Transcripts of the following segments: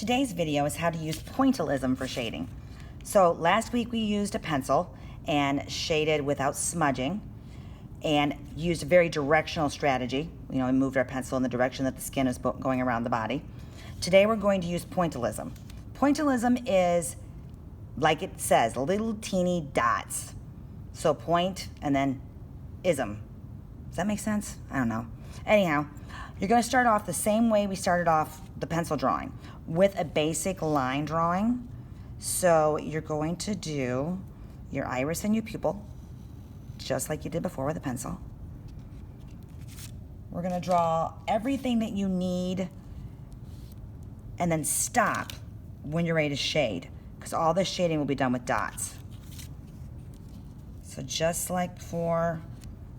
Today's video is how to use pointillism for shading. So last week we used a pencil and shaded without smudging and used a very directional strategy. We moved our pencil in the direction that the skin is going around the body. Today we're going to use pointillism. Pointillism is, like it says, little teeny dots. So point and then ism. Does that make sense? I don't know. Anyhow, you're going to start off the same way we started off the pencil drawing, with a basic line drawing. So you're going to do your iris and your pupil, just like you did before with a pencil. We're going to draw everything that you need and then stop when you're ready to shade, because all this shading will be done with dots. So just like before,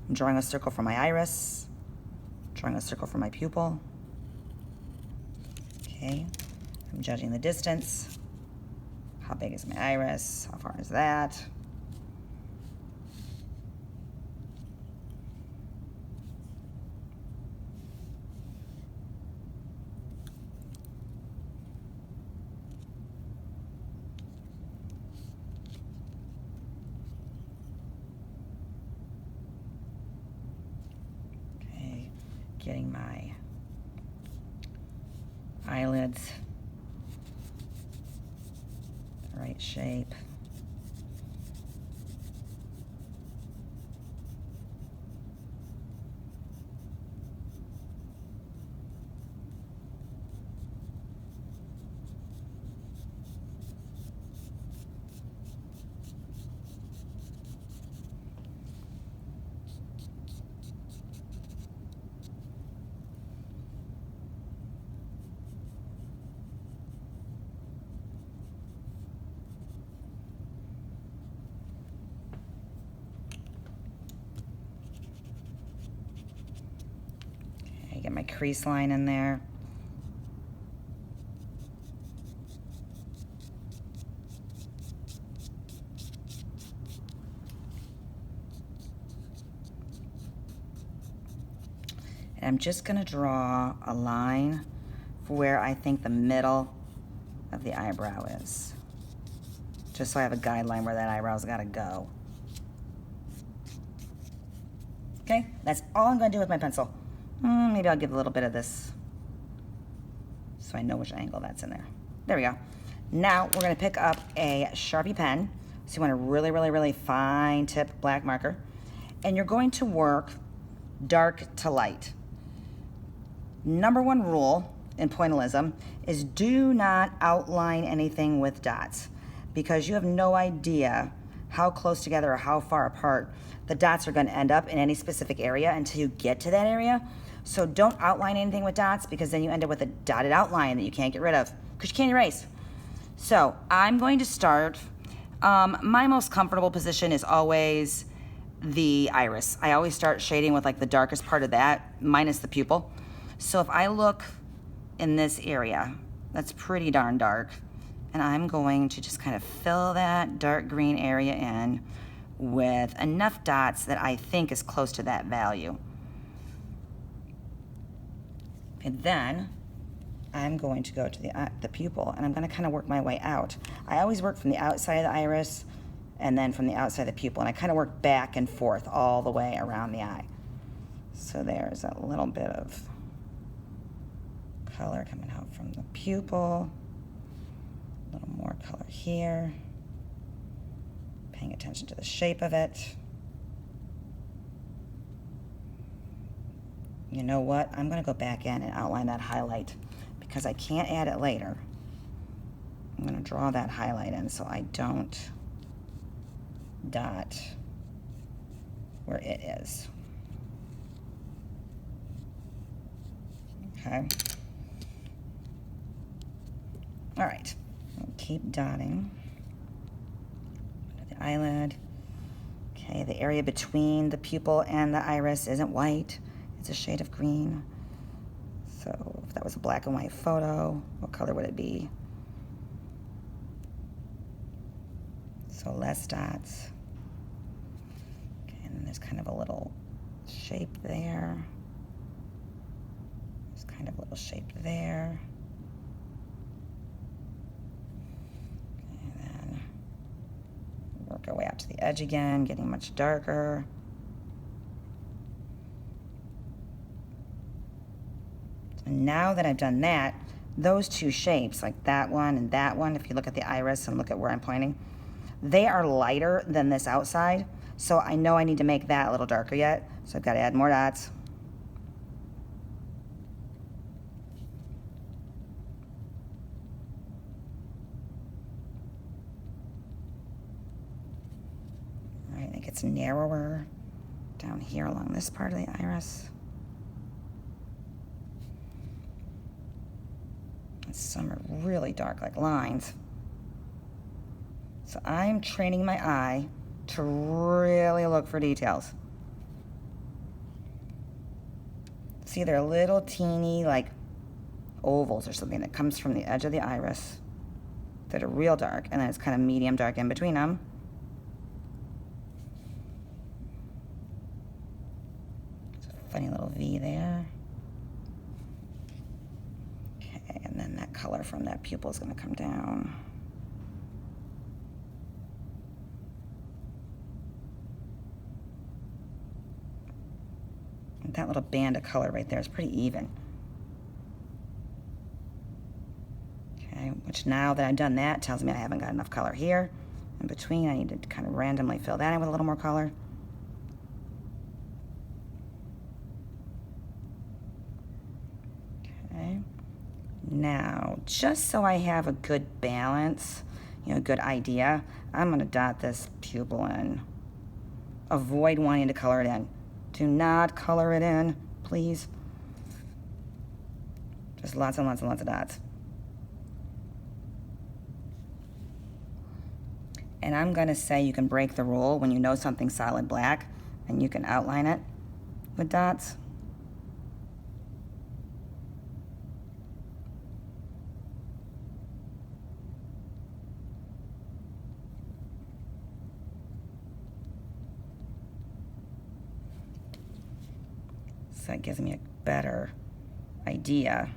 I'm drawing a circle for my iris, drawing a circle for my pupil. Okay, I'm judging the distance. How big is my iris? How far is that? Okay, getting my eyelids the right shape. Get my crease line in there. And I'm just going to draw a line for where I think the middle of the eyebrow is, just so I have a guideline where that eyebrow's got to go. Okay, that's all I'm going to do with my pencil. Maybe I'll give a little bit of this so I know which angle that's in there. There we go. Now we're going to pick up a Sharpie pen. So you want a really, really, really fine tip black marker. And you're going to work dark to light. Number one rule in pointillism is do not outline anything with dots, because you have no idea how close together or how far apart the dots are going to end up in any specific area until you get to that area. So don't outline anything with dots, because then you end up with a dotted outline that you can't get rid of because you can't erase. So I'm going to start. My most comfortable position is always the iris. I always start shading with like the darkest part of that, minus the pupil. So if I look in this area, that's pretty darn dark. And I'm going to just kind of fill that dark green area in with enough dots that I think is close to that value. And then I'm going to go to the pupil, and I'm going to kind of work my way out. I always work from the outside of the iris and then from the outside of the pupil, and I kind of work back and forth all the way around the eye. So there's a little bit of color coming out from the pupil, a little more color here, paying attention to the shape of it. You know what? I'm going to go back in and outline that highlight because I can't add it later. I'm going to draw that highlight in so I don't dot where it is. Okay. All right. I'll keep dotting. The eyelid. Okay, the area between the pupil and the iris isn't white. It's a shade of green. So if that was a black and white photo, what color would it be? So less dots. Okay, and then there's kind of a little shape there. There's kind of a little shape there. edge again, getting much darker. And now that I've done that, those two shapes, like that one and that one, if you look at the iris and look at where I'm pointing, they are lighter than this outside. So I know I need to make that a little darker yet. So I've got to add more dots. All right, it gets narrower down here along this part of the iris. And some are really dark, like lines. So I'm training my eye to really look for details. See, they're little teeny, like ovals or something that comes from the edge of the iris that are real dark, and then it's kind of medium dark in between them. It's a funny little V there. Okay, and then that color from that pupil is going to come down. That little band of color right there is pretty even. Okay, which now that I've done that tells me I haven't got enough color here. In between, I need to kind of randomly fill that in with a little more color. Okay. Now, just so I have a good balance, a good idea, I'm going to dot this pupil in. Avoid wanting to color it in. Do not color it in, please. Just lots and lots and lots of dots. And I'm going to say you can break the rule when you know something's solid black and you can outline it with dots. So it gives me a better idea.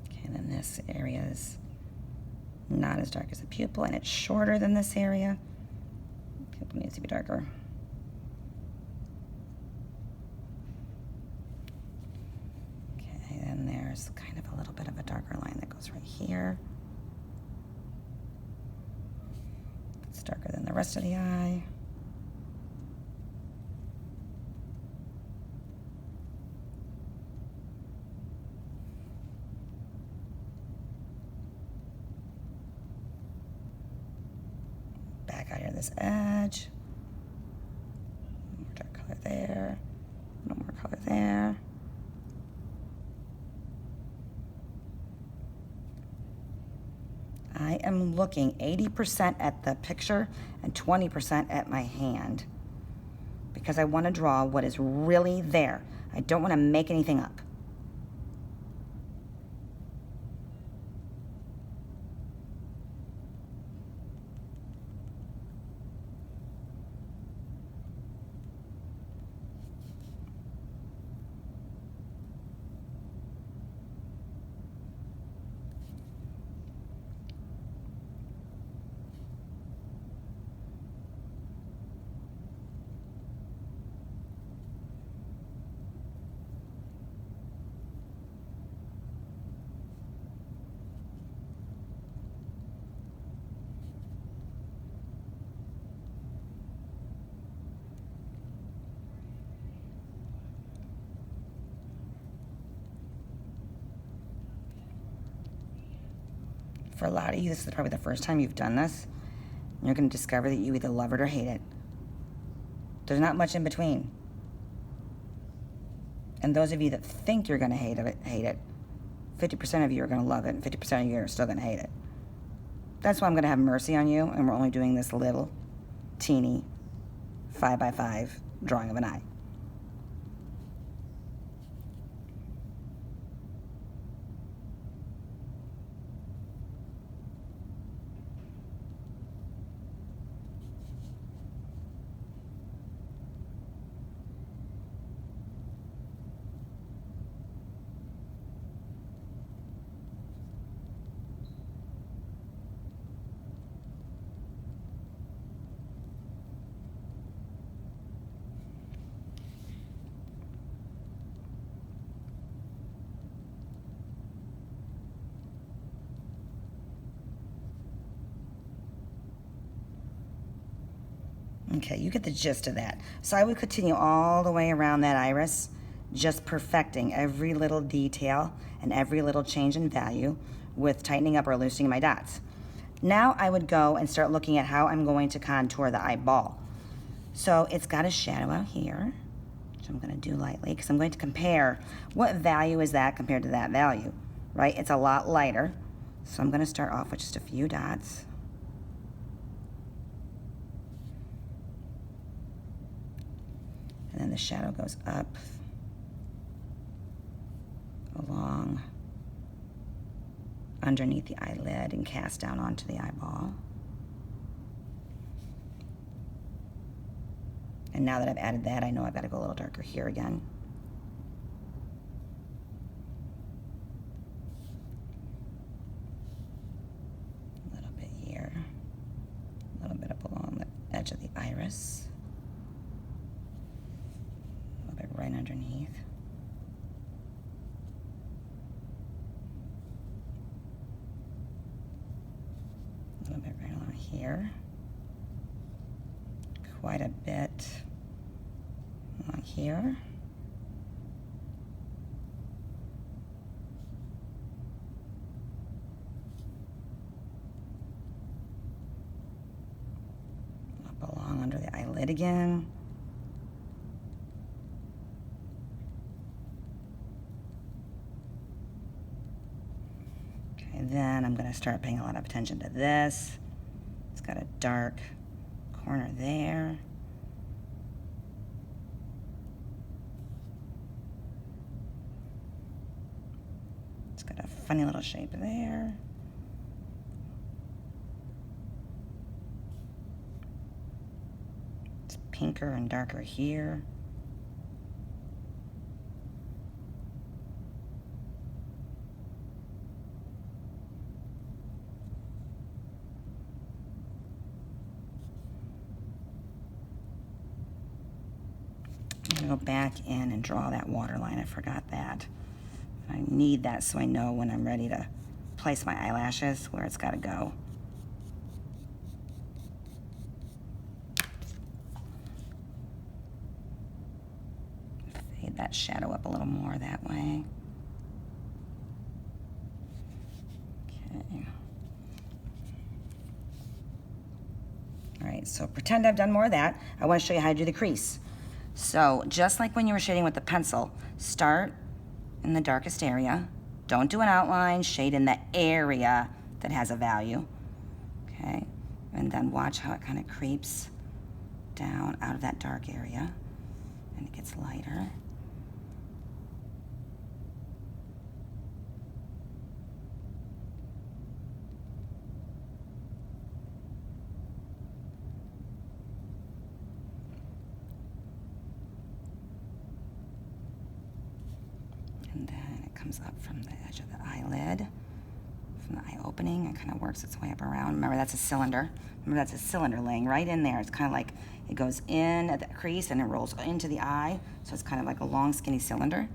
Okay, and then this area is not as dark as the pupil, and it's shorter than this area. Pupil needs to be darker. Okay, then there's kind of a little bit of a darker line that goes right here. It's darker than the rest of the eye. Back out here this edge. More dark color there. A little more color there. I am looking 80% at the picture and 20% at my hand because I want to draw what is really there. I don't want to make anything up. For a lot of you, this is probably the first time you've done this. You're going to discover that you either love it or hate it. There's not much in between. And those of you that think you're going to hate it, 50% of you are going to love it, and 50% of you are still going to hate it. That's why I'm going to have mercy on you, and we're only doing this little, teeny, 5x5 drawing of an eye. Okay, you get the gist of that. So I would continue all the way around that iris, just perfecting every little detail and every little change in value with tightening up or loosening my dots. Now I would go and start looking at how I'm going to contour the eyeball. So it's got a shadow out here, which I'm going to do lightly because I'm going to compare what value is that compared to that value, right? It's a lot lighter. So I'm going to start off with just a few dots. And then the shadow goes up, along, underneath the eyelid and cast down onto the eyeball. And now that I've added that, I know I've got to go a little darker here again. A little bit here, a little bit up along the edge of the iris, a little bit right underneath. A little bit right along here. Quite a bit along here. Up along under the eyelid again. Okay, then I'm going to start paying a lot of attention to this. It's got a dark corner there. It's got a funny little shape there. It's pinker and darker here. I'm going to go back in and draw that waterline. I forgot that. I need that so I know when I'm ready to place my eyelashes where it's got to go. Fade that shadow up a little more that way. Okay. All right, so pretend I've done more of that. I want to show you how to do the crease. So just like when you were shading with the pencil, start in the darkest area. Don't do an outline, shade in the area that has a value, okay? And then watch how it kind of creeps down out of that dark area and it gets lighter. And then it comes up from the edge of the eyelid, from the eye opening, and kind of works its way up around. Remember, that's a cylinder. Remember, that's a cylinder laying right in there. It's kind of like it goes in at the crease and it rolls into the eye. So it's kind of like a long, skinny cylinder.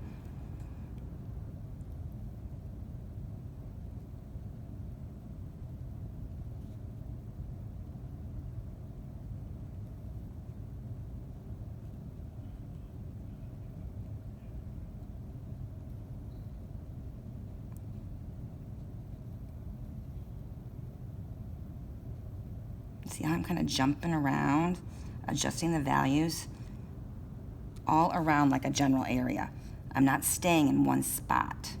See how I'm kind of jumping around, adjusting the values all around like a general area. I'm not staying in one spot.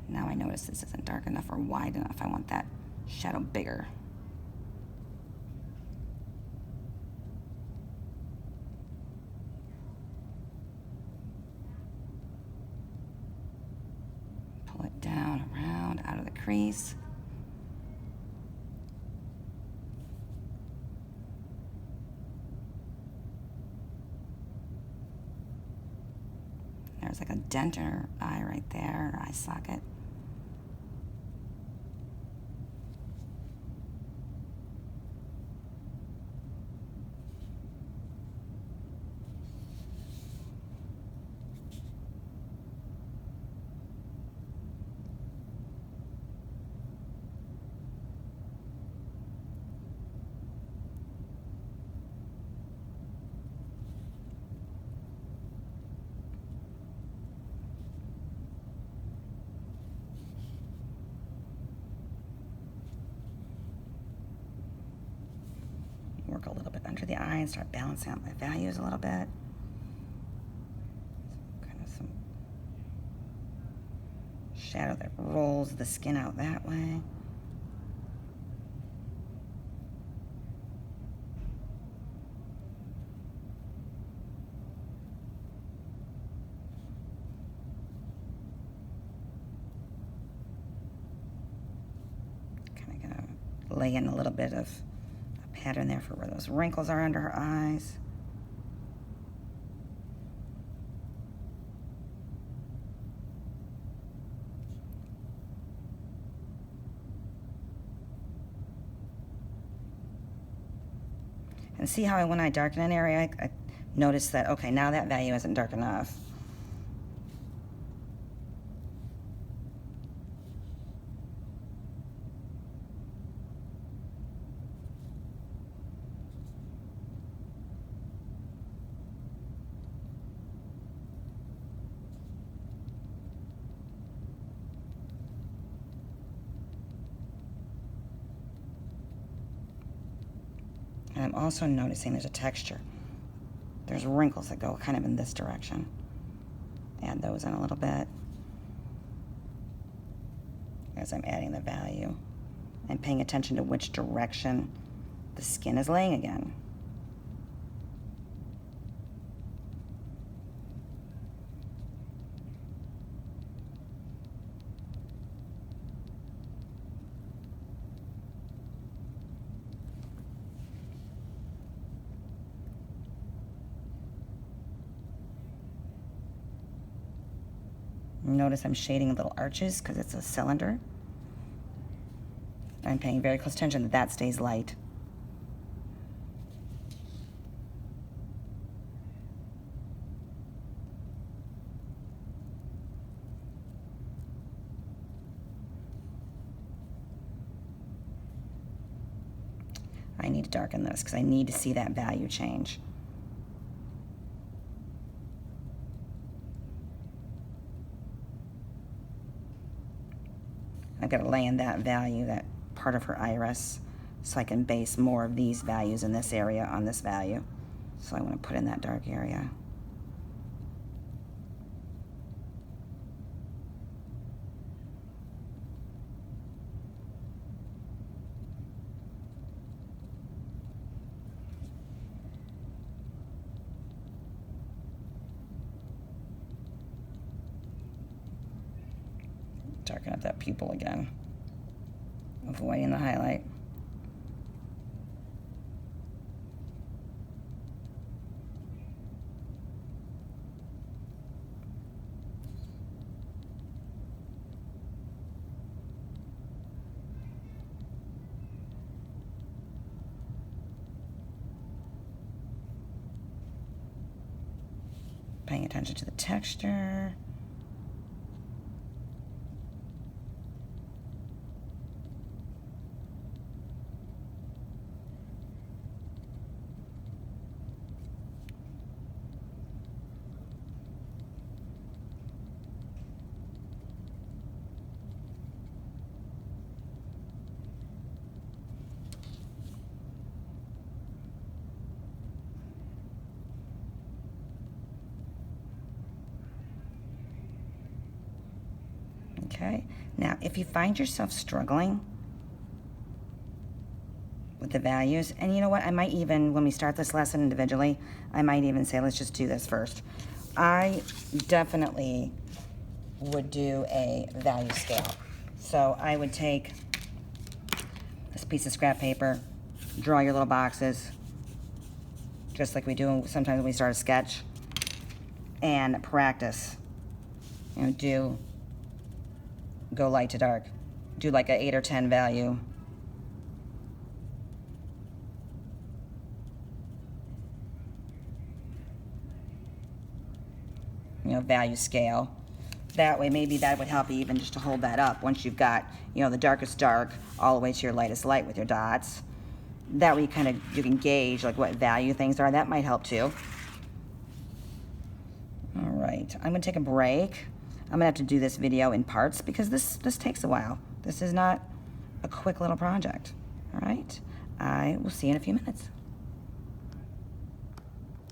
Now I notice this isn't dark enough or wide enough. I want that shadow bigger. Pull it down, around, out of the crease. There's like a dent in her eye right there, her eye socket. and start balancing out my values a little bit. Kind of some shadow that rolls the skin out that way. Lay in a little bit of a pattern there for where those wrinkles are under her eyes. And see how when I darken an area, I notice that, okay, now that value isn't dark enough. And I'm also noticing there's a texture. There's wrinkles that go kind of in this direction. Add those in a little bit as I'm adding the value and paying attention to which direction the skin is laying again. Notice I'm shading little arches because it's a cylinder. I'm paying very close attention that that stays light. I need to darken this because I need to see that value change. I've got to lay in that value, that part of her iris, so I can base more of these values in this area on this value. So I want to put in that dark area. Darken up that pupil again, avoiding the highlight. Paying attention to the texture. Okay, now if you find yourself struggling with the values, and you know what, I might even, when we start this lesson individually, I might even say, let's just do this first. I definitely would do a value scale. So I would take this piece of scrap paper, draw your little boxes, just like we do sometimes when we start a sketch, and practice. You know, go light to dark. Do like a 8 or 10 value. You know, value scale. That way, maybe that would help you even just to hold that up once you've got, you know, the darkest dark all the way to your lightest light with your dots. That way you can gauge like what value things are. That might help too. All right, I'm gonna take a break. I'm gonna have to do this video in parts because this takes a while. This is not a quick little project. All right, I will see you in a few minutes.